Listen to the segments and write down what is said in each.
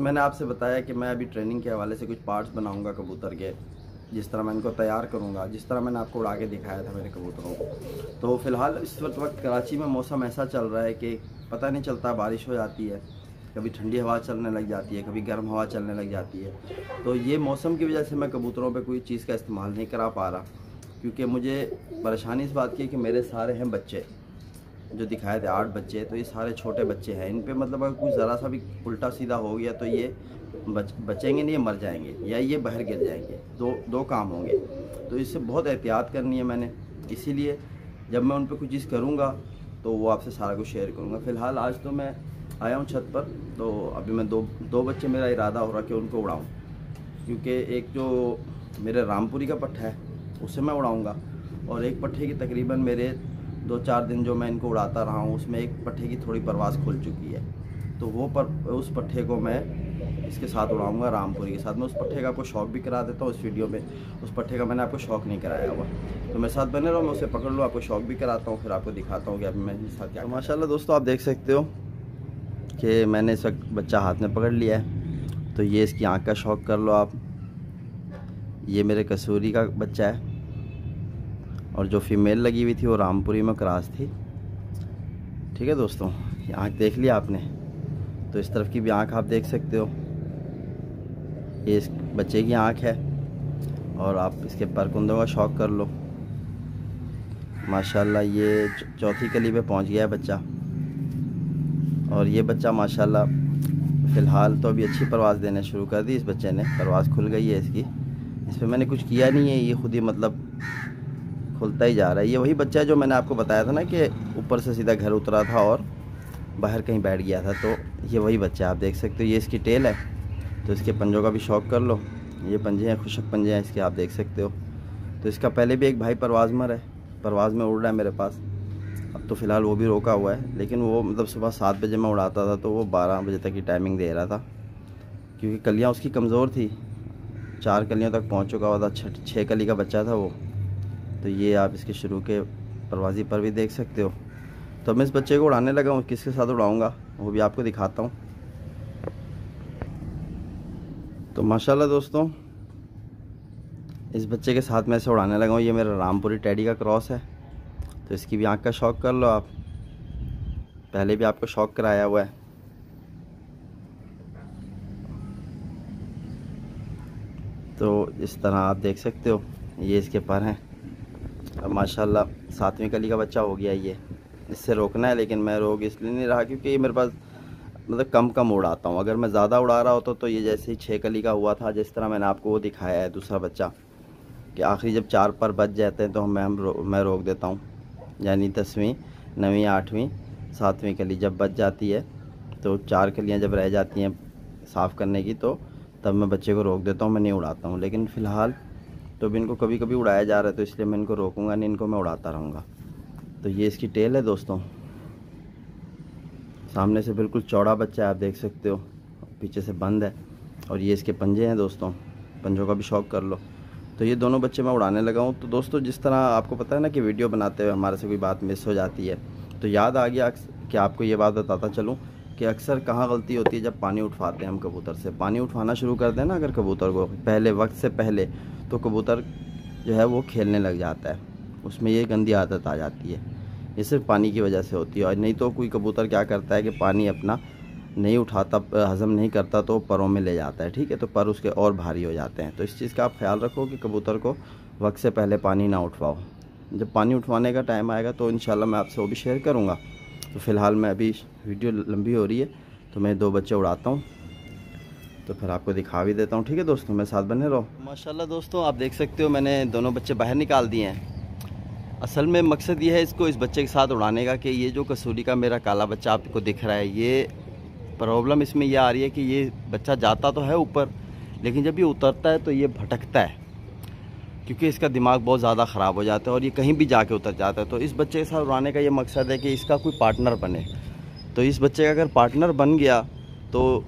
मैंने आपसे बताया कि मैं अभी ट्रेनिंग के हवाले से कुछ पार्ट्स बनाऊंगा कबूतर के, जिस तरह मैं इनको तैयार करूंगा, जिस तरह मैंने आपको उड़ा के दिखाया था मेरे कबूतरों को। तो फ़िलहाल इस वक्त कराची में मौसम ऐसा चल रहा है कि पता नहीं चलता, बारिश हो जाती है, कभी ठंडी हवा चलने लग जाती है, कभी गर्म हवा चलने लग जाती है। तो ये मौसम की वजह से मैं कबूतरों पे कोई चीज़ का इस्तेमाल नहीं करा पा रहा, क्योंकि मुझे परेशानी इस बात की है कि मेरे सारे हैं बच्चे जो दिखाए थे 8 बच्चे, तो ये सारे छोटे बच्चे हैं। इन पे मतलब अगर कुछ ज़रा सा भी उल्टा सीधा हो गया तो ये बचेंगे नहीं, ये मर जाएंगे या ये बाहर गिर जाएंगे, दो काम होंगे। तो इससे बहुत एहतियात करनी है मैंने, इसीलिए जब मैं उन पर कुछ चीज़ करूँगा तो वो आपसे सारा कुछ शेयर करूँगा। फ़िलहाल आज तो मैं आया हूँ छत पर, तो अभी मैं दो बच्चे, मेरा इरादा हो रहा कि उनको उड़ाऊँ, क्योंकि एक जो मेरे रामपुरी का पट्ठा है उसे मैं उड़ाऊँगा, और एक पट्ठे की तकरीबन मेरे 2-4 दिन जो मैं इनको उड़ाता रहा हूँ उसमें एक पट्ठे की थोड़ी परवाज़ खुल चुकी है, तो उस पट्ठे को मैं इसके साथ उड़ाऊंगा, रामपुरी के साथ। मैं उस पट्ठे का आपको शौक भी करा देता हूँ इस वीडियो में। उस पट्ठे का मैंने आपको शौक नहीं कराया हुआ, तो मेरे साथ बने रहो, मैं उसे पकड़ लूँ, आपको शौक भी कराता हूँ, फिर आपको दिखाता हूँ कि अभी मैं इसके साथ क्या। तो माशाल्लाह दोस्तों, आप देख सकते हो कि मैंने इस वक्त बच्चा हाथ में पकड़ लिया है। तो ये इसकी आँख का शौक कर लो आप। ये मेरे कसूरी का बच्चा है, और जो फीमेल लगी हुई थी वो रामपुरी में क्रॉस थी। ठीक है दोस्तों, ये आँख देख लिया आपने, तो इस तरफ की भी आँख आप देख सकते हो, ये इस बच्चे की आँख है। और आप इसके परकुंदों का शौक कर लो। माशाल्लाह ये चौथी कली पे पहुंच गया है बच्चा, और ये बच्चा माशाल्लाह फ़िलहाल तो अभी अच्छी परवाज़ देने शुरू कर दी। इस बच्चे ने परवाज़ खुल गई है इसकी, इस पर मैंने कुछ किया नहीं है, ये खुद ही मतलब खुलता ही जा रहा है। ये वही बच्चा है जो मैंने आपको बताया था ना कि ऊपर से सीधा घर उतरा था और बाहर कहीं बैठ गया था, तो ये वही बच्चा आप देख सकते हो। ये इसकी टेल है, तो इसके पंजों का भी शौक कर लो। ये पंजे हैं, खुशक पंजे हैं इसके, आप देख सकते हो। तो इसका पहले भी एक भाई परवाज़ में उड़ रहा है मेरे पास, अब तो फ़िलहाल वो भी रोका हुआ है, लेकिन वो मतलब सुबह 7 बजे मैं उड़ाता था तो वो 12 बजे तक की टाइमिंग दे रहा था, क्योंकि कलियाँ उसकी कमज़ोर थी, 4 कलियों तक पहुँच चुका हुआ था, 6 कली का बच्चा था वो। तो ये आप इसके शुरू के परवाज़ी पर भी देख सकते हो। तो मैं इस बच्चे को उड़ाने लगा हूँ, किसके साथ उड़ाऊँगा वो भी आपको दिखाता हूँ। तो माशाल्लाह दोस्तों, इस बच्चे के साथ मैं इसे उड़ाने लगा हूँ। ये मेरा रामपुरी टेडी का क्रॉस है, तो इसकी भी आँख का शौक कर लो आप, पहले भी आपको शौक कराया हुआ है। तो इस तरह आप देख सकते हो, ये इसके पर हैं। अब माशाल्लाह 7वीं कली का बच्चा हो गया ये, इससे रोकना है, लेकिन मैं रोक इसलिए नहीं रहा क्योंकि ये मेरे पास मतलब कम उड़ाता हूँ। अगर मैं ज़्यादा उड़ा रहा होता तो ये जैसे ही 6 कली का हुआ था, जिस तरह मैंने आपको वो दिखाया है दूसरा बच्चा, कि आखिरी जब 4 पर बच जाते हैं तो मैं रोक देता हूँ। यानी 10वीं, 9वीं, 8वीं, 7वीं कली जब बच जाती है, तो 4 कलियाँ जब रह जाती हैं साफ़ करने की, तो तब मैं बच्चे को रोक देता हूँ, मैं नहीं उड़ाता हूँ। लेकिन फ़िलहाल तो भी इनको कभी कभी उड़ाया जा रहा है, तो इसलिए मैं इनको रोकूँगा नहीं, इनको मैं उड़ाता रहूँगा। तो ये इसकी टेल है दोस्तों, सामने से बिल्कुल चौड़ा बच्चा है, आप देख सकते हो, पीछे से बंद है। और ये इसके पंजे हैं दोस्तों, पंजों का भी शौक कर लो। तो ये दोनों बच्चे मैं उड़ाने लगा हूँ। तो दोस्तों, जिस तरह आपको पता है ना कि वीडियो बनाते हुए हमारे से कोई बात मिस हो जाती है, तो याद आ गया कि आपको ये बात बताता चलूँ कि अक्सर कहाँ गलती होती है, जब पानी उठवाते हैं हम कबूतर से। पानी उठवाना शुरू कर दें ना अगर कबूतर को पहले वक्त से पहले, तो कबूतर जो है वो खेलने लग जाता है, उसमें ये गंदी आदत आ जाती है। ये सिर्फ पानी की वजह से होती है, और नहीं तो कोई कबूतर क्या करता है कि पानी अपना नहीं उठाता, हज़म नहीं करता, तो परों में ले जाता है। ठीक है, तो पर उसके और भारी हो जाते हैं। तो इस चीज़ का आप ख्याल रखो कि कबूतर को वक्त से पहले पानी ना उठवाओ। जब पानी उठवाने का टाइम आएगा तो इंशाल्लाह मैं आपसे वो भी शेयर करूँगा। तो फ़िलहाल मैं अभी वीडियो लंबी हो रही है, तो मैं 2 बच्चे उड़ाता हूँ, तो फिर आपको दिखा भी देता हूँ। ठीक है दोस्तों, मैं साथ बने रहो। माशाल्लाह दोस्तों, आप देख सकते हो मैंने दोनों बच्चे बाहर निकाल दिए हैं। असल में मकसद ये है इसको इस बच्चे के साथ उड़ाने का कि ये जो कसूरी का मेरा काला बच्चा आपको दिख रहा है, ये प्रॉब्लम इसमें ये आ रही है कि ये बच्चा जाता तो है ऊपर, लेकिन जब ये उतरता है तो ये भटकता है, क्योंकि इसका दिमाग बहुत ज़्यादा ख़राब हो जाता है और ये कहीं भी जाके उतर जाता है। तो इस बच्चे के साथ उड़ाने का ये मकसद है कि इसका कोई पार्टनर बने। तो इस बच्चे का अगर पार्टनर बन गया तो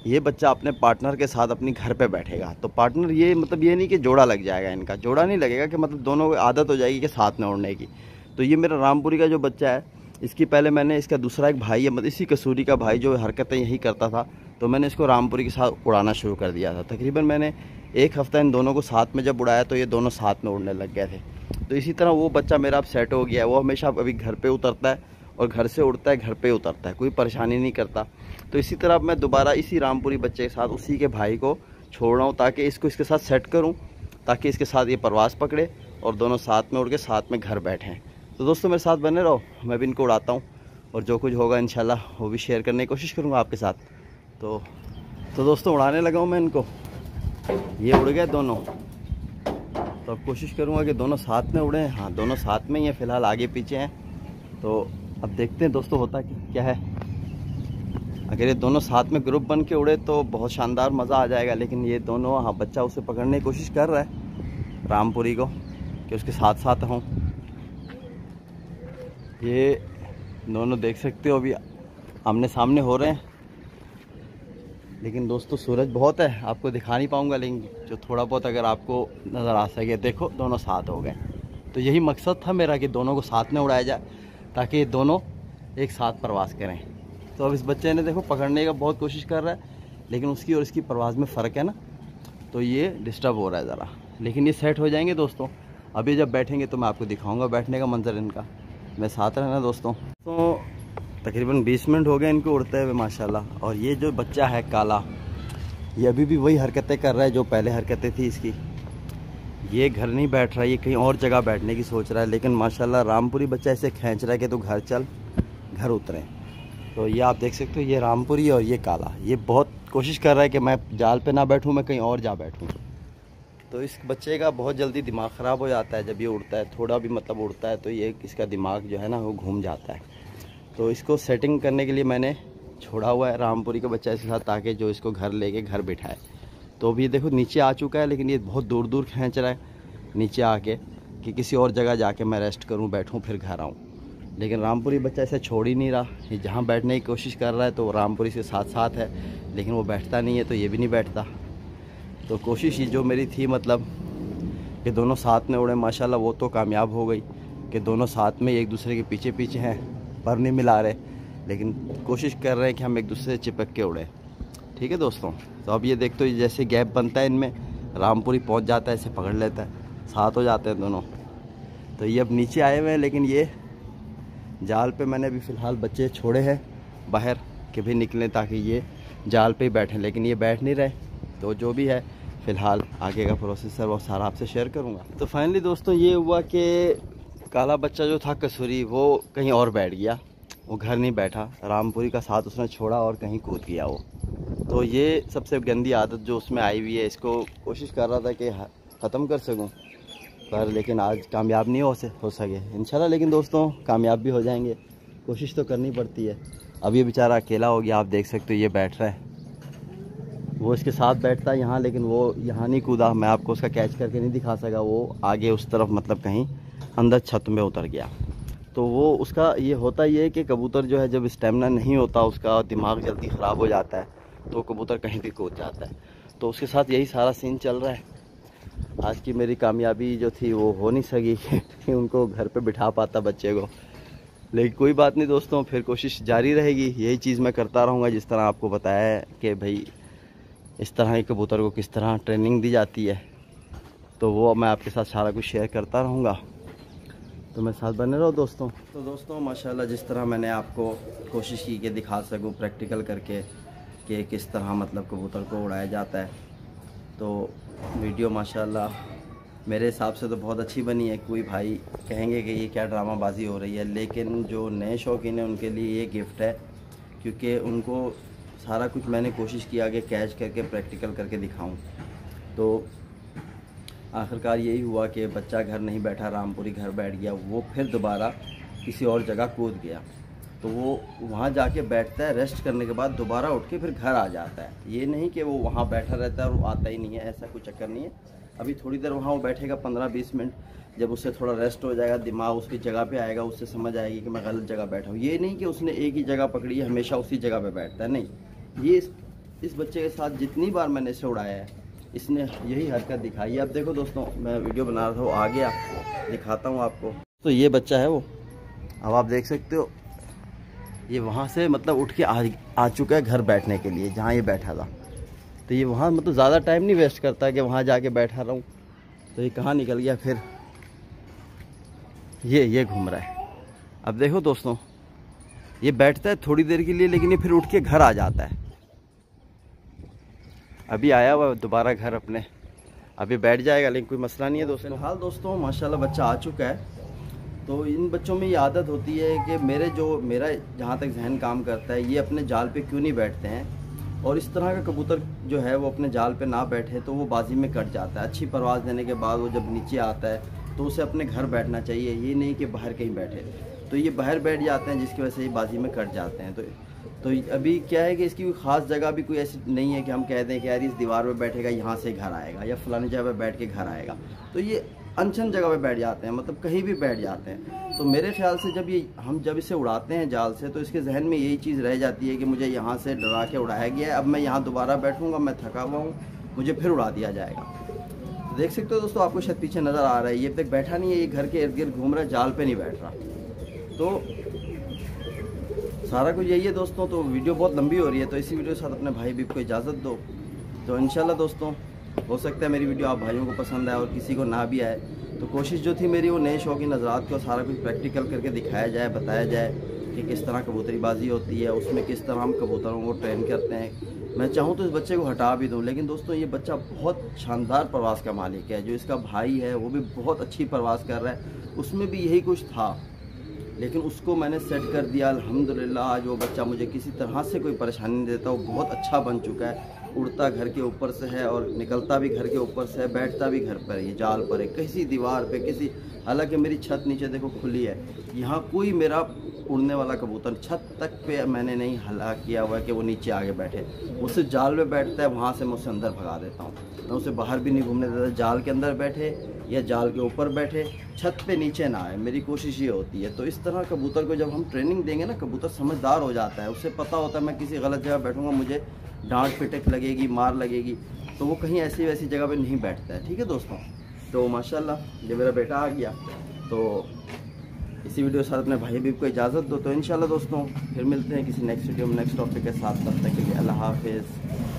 ये बच्चा अपने पार्टनर के साथ अपनी घर पे बैठेगा। तो पार्टनर ये मतलब ये नहीं कि जोड़ा लग जाएगा, इनका जोड़ा नहीं लगेगा कि मतलब दोनों को आदत हो जाएगी कि साथ में उड़ने की। तो ये मेरा रामपुरी का जो बच्चा है इसकी पहले मैंने इसका दूसरा एक भाई है, मतलब इसी कसूरी का भाई जो हरकतें यही करता था, तो मैंने इसको रामपुरी के साथ उड़ाना शुरू कर दिया था। तकरीबन मैंने 1 हफ़्ता इन दोनों को साथ में जब उड़ाया तो ये दोनों साथ में उड़ने लग गए थे। तो इसी तरह वो बच्चा मेरा अब सेट हो गया है। वो हमेशा अभी घर पे उतरता है और घर से उड़ता है, घर पे उतरता है, कोई परेशानी नहीं करता। तो इसी तरह मैं दोबारा इसी रामपुरी बच्चे के साथ उसी के भाई को छोड़ रहा हूँ ताकि इसको इसके साथ सेट करूँ, ताकि इसके साथ ये परवाज़ पकड़े और दोनों साथ में उड़ के साथ में घर बैठें। तो दोस्तों मेरे साथ बने रहो, मैं भी इनको उड़ाता हूँ और जो कुछ होगा इंशाल्लाह वो भी शेयर करने की कोशिश करूँगा आपके साथ। तो दोस्तों उड़ाने लगा हूँ मैं इनको, ये उड़ गए दोनों। तो अब कोशिश करूँगा कि दोनों साथ में उड़ें। हाँ, दोनों साथ में ही हैं, फ़िलहाल आगे पीछे हैं। तो अब देखते हैं दोस्तों होता क्या है। अगर ये दोनों साथ में ग्रुप बन के उड़े तो बहुत शानदार मज़ा आ जाएगा। लेकिन ये दोनों, हाँ, बच्चा उसे पकड़ने की कोशिश कर रहा है रामपुरी को कि उसके साथ साथ हों। ये दोनों देख सकते हो अभी आमने सामने हो रहे हैं। लेकिन दोस्तों सूरज बहुत है, आपको दिखा नहीं पाऊँगा, लेकिन जो थोड़ा बहुत अगर आपको नज़र आ सके, देखो दोनों साथ हो गए। तो यही मकसद था मेरा कि दोनों को साथ में उड़ाया जाए ताकि दोनों एक साथ परवाज़ करें। तो अब इस बच्चे ने देखो पकड़ने का बहुत कोशिश कर रहा है, लेकिन उसकी और इसकी परवाज़ में फ़र्क है ना, तो ये डिस्टर्ब हो रहा है ज़रा। लेकिन ये सेट हो जाएंगे दोस्तों। अभी जब बैठेंगे तो मैं आपको दिखाऊंगा बैठने का मंजर इनका। मैं साथ रहना दोस्तों। तो तकरीबन 20 मिनट हो गए इनको उड़ते हुए माशाल्लाह। और ये जो बच्चा है काला, ये अभी भी वही हरकतें कर रहा है जो पहले हरकतें थी इसकी। ये घर नहीं बैठ रहा है, ये कहीं और जगह बैठने की सोच रहा है। लेकिन माशाल्लाह रामपुरी बच्चा ऐसे खींच रहा है कि तू घर चल, घर उतरे। तो ये आप देख सकते हो, ये रामपुरी और ये काला, ये बहुत कोशिश कर रहा है कि मैं जाल पे ना बैठूं, मैं कहीं और जा बैठूं। तो इस बच्चे का बहुत जल्दी दिमाग ख़राब हो जाता है जब ये उड़ता है, थोड़ा भी मतलब उड़ता है तो ये इसका दिमाग जो है ना वो घूम जाता है। तो इसको सेटिंग करने के लिए मैंने छोड़ा हुआ है रामपुरी का बच्चा इसके साथ, ताकि जो इसको घर लेके घर बिठाए। तो अभी देखो नीचे आ चुका है, लेकिन ये बहुत दूर दूर खींच रहा है नीचे आके कि किसी और जगह जाके मैं रेस्ट करूं, बैठूं, फिर घर आऊं। लेकिन रामपुरी बच्चा ऐसे छोड़ ही नहीं रहा, ये जहां बैठने की कोशिश कर रहा है तो रामपुरी से साथ साथ है, लेकिन वो बैठता नहीं है, तो ये भी नहीं बैठता। तो कोशिश ये जो मेरी थी मतलब कि दोनों साथ में उड़े, माशाल्लाह वो तो कामयाब हो गई कि दोनों साथ में एक दूसरे के पीछे पीछे हैं, पर नहीं मिला रहे, लेकिन कोशिश कर रहे हैं कि हम एक दूसरे से चिपक के उड़े। ठीक है दोस्तों। तो अब ये देखते हो जैसे गैप बनता है इनमें, रामपुरी पहुंच जाता है, इसे पकड़ लेता है, साथ हो जाते हैं दोनों। तो ये अब नीचे आए हुए हैं, लेकिन ये जाल पे मैंने अभी फ़िलहाल बच्चे छोड़े हैं बाहर कि भी निकलें ताकि ये जाल पे ही बैठें, लेकिन ये बैठ नहीं रहे। तो जो भी है फ़िलहाल आगे का प्रोसेस है वो सारा आपसे शेयर करूँगा। तो फाइनली दोस्तों ये हुआ कि काला बच्चा जो था कसूरी, वो कहीं और बैठ गया, वो घर नहीं बैठा, रामपुरी का साथ उसने छोड़ा और कहीं कूद गया वो। तो ये सबसे गंदी आदत जो उसमें आई हुई है, इसको कोशिश कर रहा था कि ख़त्म कर सकूं, पर लेकिन आज कामयाब नहीं हो सके इंशाल्लाह। लेकिन दोस्तों कामयाब भी हो जाएंगे, कोशिश तो करनी पड़ती है। अब ये बेचारा अकेला हो गया, आप देख सकते हो ये बैठ रहा है, वो इसके साथ बैठता है यहाँ, लेकिन वो यहाँ नहीं कूदा, मैं आपको उसका कैच करके नहीं दिखा सका, वो आगे उस तरफ मतलब कहीं अंदर छत में उतर गया। तो वो उसका ये होता ही है कि कबूतर जो है जब स्टेमिना नहीं होता, उसका दिमाग जल्दी ख़राब हो जाता है, तो कबूतर कहीं भी कूद जाता है। तो उसके साथ यही सारा सीन चल रहा है। आज की मेरी कामयाबी जो थी वो हो नहीं सकी कि उनको घर पे बिठा पाता बच्चे को, लेकिन कोई बात नहीं दोस्तों, फिर कोशिश जारी रहेगी। यही चीज़ मैं करता रहूँगा जिस तरह आपको बताया है कि भाई इस तरह के कबूतर को किस तरह ट्रेनिंग दी जाती है, तो वो मैं आपके साथ सारा कुछ शेयर करता रहूँगा। तो मेरे साथ बने रहो दोस्तों। तो दोस्तों माशाल्लाह जिस तरह मैंने आपको कोशिश की कि दिखा सकूं प्रैक्टिकल करके कि किस तरह मतलब कबूतर को उड़ाया जाता है, तो वीडियो माशाल्लाह मेरे हिसाब से तो बहुत अच्छी बनी है। कोई भाई कहेंगे कि ये क्या ड्रामाबाजी हो रही है, लेकिन जो नए शौकीन हैं उनके लिए ये गिफ्ट है, क्योंकि उनको सारा कुछ मैंने कोशिश किया कि कैच करके प्रैक्टिकल करके दिखाऊं। तो आखिरकार यही हुआ कि बच्चा घर नहीं बैठा, रामपुरी घर बैठ गया, वो फिर दोबारा किसी और जगह कूद गया। तो वो वहाँ जाके बैठता है, रेस्ट करने के बाद दोबारा उठ के फिर घर आ जाता है। ये नहीं कि वो वहाँ बैठा रहता है और वो आता ही नहीं है, ऐसा कोई चक्कर नहीं है। अभी थोड़ी देर वहाँ वो बैठेगा 15-20 मिनट, जब उससे थोड़ा रेस्ट हो जाएगा, दिमाग उसकी जगह पे आएगा, उससे समझ आएगी कि मैं गलत जगह बैठा हूँ। ये नहीं कि उसने एक ही जगह पकड़ी है, हमेशा उसी जगह पे बैठता है, नहीं। ये इस बच्चे के साथ जितनी बार मैंने इसे उड़ाया है, इसने यही हरकत दिखाई है। अब देखो दोस्तों, मैं वीडियो बना रहा था, वो आ गया, दिखाता हूँ आपको। तो ये बच्चा है वो, अब आप देख सकते हो ये वहाँ से मतलब उठ के आ चुका है घर बैठने के लिए, जहाँ ये बैठा था। तो ये वहाँ मतलब ज़्यादा टाइम नहीं वेस्ट करता कि वहाँ जाके बैठा रहूँ। तो ये कहाँ निकल गया फिर, ये घूम रहा है। अब देखो दोस्तों, ये बैठता है थोड़ी देर के लिए, लेकिन ये फिर उठ के घर आ जाता है। अभी आया हुआ दोबारा घर अपने, अभी बैठ जाएगा, लेकिन कोई मसला नहीं है दोस्तों। फिलहाल दोस्तों माशाल्लाह बच्चा आ चुका है। तो इन बच्चों में ये आदत होती है कि मेरा जहाँ तक जहन काम करता है, ये अपने जाल पे क्यों नहीं बैठते हैं। और इस तरह का कबूतर जो है वो अपने जाल पे ना बैठे तो वो बाजी में कट जाता है। अच्छी परवाज़ देने के बाद वो जब नीचे आता है तो उसे अपने घर बैठना चाहिए, ये नहीं कि बाहर कहीं बैठे। तो ये बाहर बैठ जाते हैं, जिसकी वजह से ये बाजी में कट जाते हैं। तो अभी क्या है कि इसकी कोई ख़ास जगह भी कोई ऐसी नहीं है कि हम कह दें कि यार इस दीवार पे बैठेगा यहाँ से घर आएगा, या फलानी जगह पे बैठ के घर आएगा। तो ये अनछन जगह पे बैठ जाते हैं, मतलब कहीं भी बैठ जाते हैं। तो मेरे ख्याल से जब इसे उड़ाते हैं जाल से, तो इसके जहन में यही चीज़ रह जाती है कि मुझे यहाँ से डरा के उड़ाया गया है, अब मैं यहाँ दोबारा बैठूँगा, मैं थका हुआ हूँ, मुझे फिर उड़ा दिया जाएगा। देख सकते हो दोस्तों, आपको शायद पीछे नज़र आ रहा है, ये अब तक बैठा नहीं है, ये घर के इर्द गिर्द घूम रहा है, जाल पे नहीं बैठ रहा। तो सारा कुछ यही है दोस्तों। तो वीडियो बहुत लंबी हो रही है, तो इसी वीडियो के साथ अपने भाई बीब को इजाज़त दो। तो इंशाल्लाह दोस्तों, हो सकता है मेरी वीडियो आप भाइयों को पसंद आए और किसी को ना भी आए। तो कोशिश जो थी मेरी, वो नए शौकीन हज़रात को सारा कुछ प्रैक्टिकल करके दिखाया जाए, बताया जाए कि किस तरह कबूतरीबाजी होती है, उसमें किस तरह हम कबूतरों को ट्रेन करते हैं। मैं चाहूँ तो इस बच्चे को हटा भी दूँ, लेकिन दोस्तों ये बच्चा बहुत शानदार परवाज़ का मालिक है। जो इसका भाई है वो भी बहुत अच्छी परवाज़ कर रहा है, उसमें भी यही कुछ था, लेकिन उसको मैंने सेट कर दिया अल्हम्दुलिल्लाह। आज वो बच्चा मुझे किसी तरह से कोई परेशानी नहीं देता, वो बहुत अच्छा बन चुका है। उड़ता घर के ऊपर से है और निकलता भी घर के ऊपर से है, बैठता भी घर पर है, जाल पर है, किसी दीवार पे, किसी, हालांकि मेरी छत नीचे देखो खुली है, यहाँ कोई मेरा उड़ने वाला कबूतर छत तक पे मैंने नहीं हला किया हुआ है कि वो नीचे आगे बैठे। उससे जाल में बैठता है, वहाँ से मैं उसे अंदर भगा देता हूँ। मैं उसे बाहर भी नहीं घूमने देता, जाल के अंदर बैठे या जाल के ऊपर बैठे, छत पे नीचे ना आए, मेरी कोशिश ये होती है। तो इस तरह कबूतर को जब हम ट्रेनिंग देंगे ना, कबूतर समझदार हो जाता है, उसे पता होता है मैं किसी गलत जगह बैठूंगा मुझे डांट पिटक लगेगी, मार लगेगी, तो वो कहीं ऐसी वैसी जगह पे नहीं बैठता है। ठीक है दोस्तों, तो माशाल्लाह ये मेरा बेटा आ गया। तो इसी वीडियो के साथ अपने भाई बीब को इजाज़त दो। तो इंशाल्लाह दोस्तों फिर मिलते हैं किसी नेक्स्ट वीडियो में नेक्स्ट टॉपिक के साथ। तब तक के लिए अल्लाह हाफिज़।